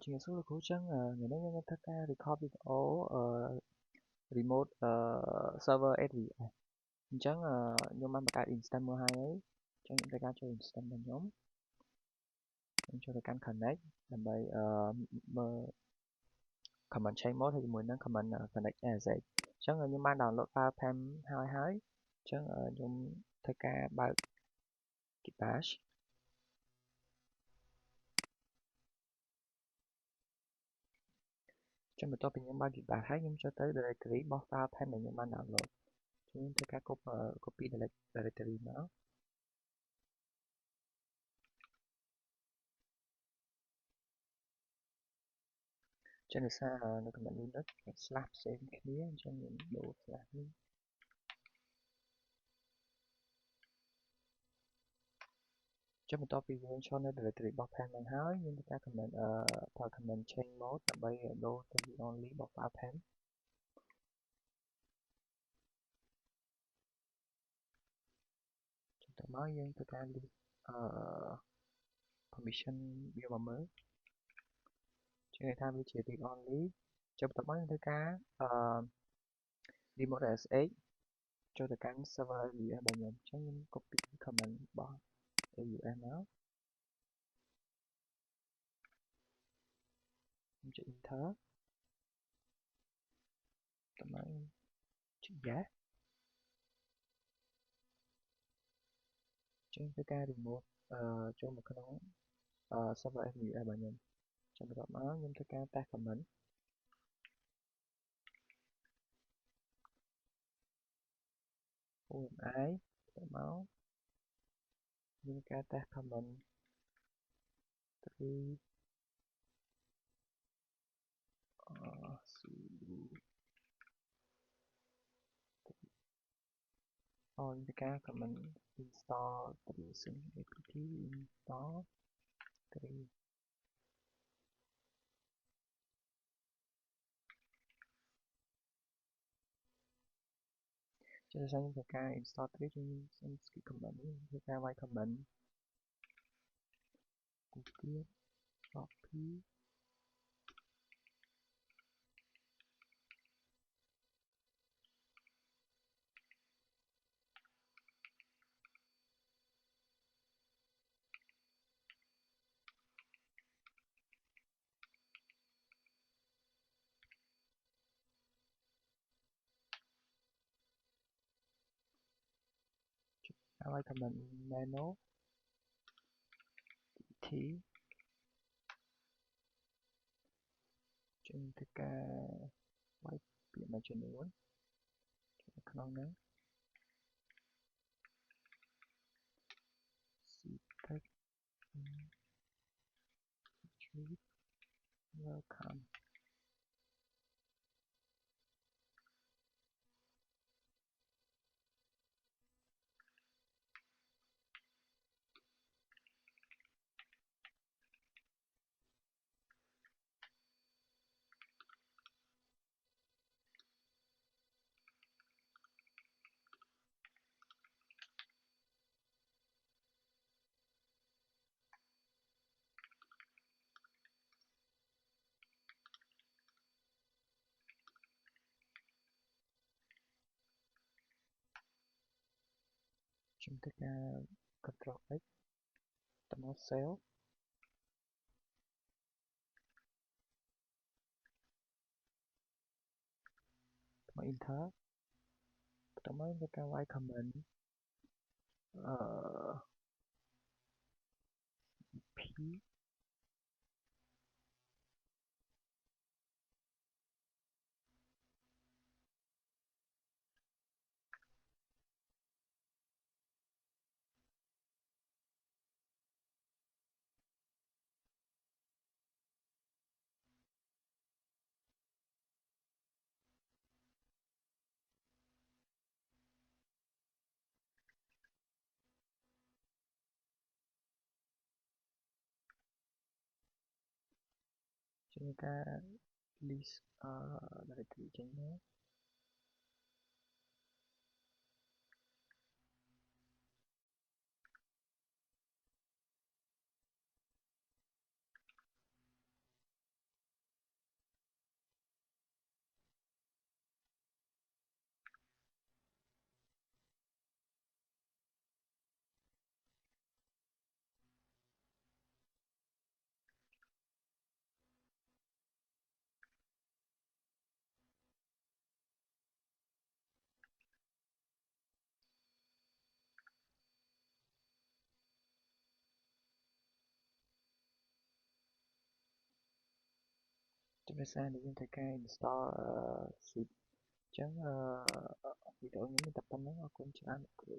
Chuyện số là cũ trắng người nói nhân tất cả record video remote server edit trắng nhưng mà cái instant mua hai ấy trắng những cái cho instant là nhóm cho cái connect làm bài comment change mode thì muốn năng comment connect as vậy trắng nhưng mà download file pem hai hai trắng dùng tất cả bài kỹ bash trắng một topic những bài kỹ bash hay nhưng cho tới directory bỏ file pem này nhưng mà download chúng tất cả copy directory nó trên xa nó comment Linux slap save clear cho những đồ slap cho một topic cho nó directory bọc pan bằng hai nhưng ta comment ta comment change mode là bây giờ đô ta only bọc pan chúng ta nói nhưng ta can đi permission biểu mà mới cho người ta bị chỉ thị only cho ta nói ta cá remote sh cho ta can server gì ở bài nhận cho những copy comment bỏ để dụ em nó cho enter ta nói chữ giá cho ta ca remote cho một cái nó server gì ở bài nhận cho ta nói nhưng ta ca ta comment ôm ái chảy máu nhưng ca ta comment three sudo on the ca comment install producing apt install three cho nên sang cái ca install three trên cái comment cái ca vai comment tiếp copy ca vai comment nano thì trên cái ca vai biển mà chuyển đổi không nữa select welcome trên cái ca control x tầm cell tầm enter tầm cái ca vai comment p trên cái list directory trên nó Chúng ta sang để chúng ta cài install zip chẳng video những tập tâm nó cũng chẳng ăn được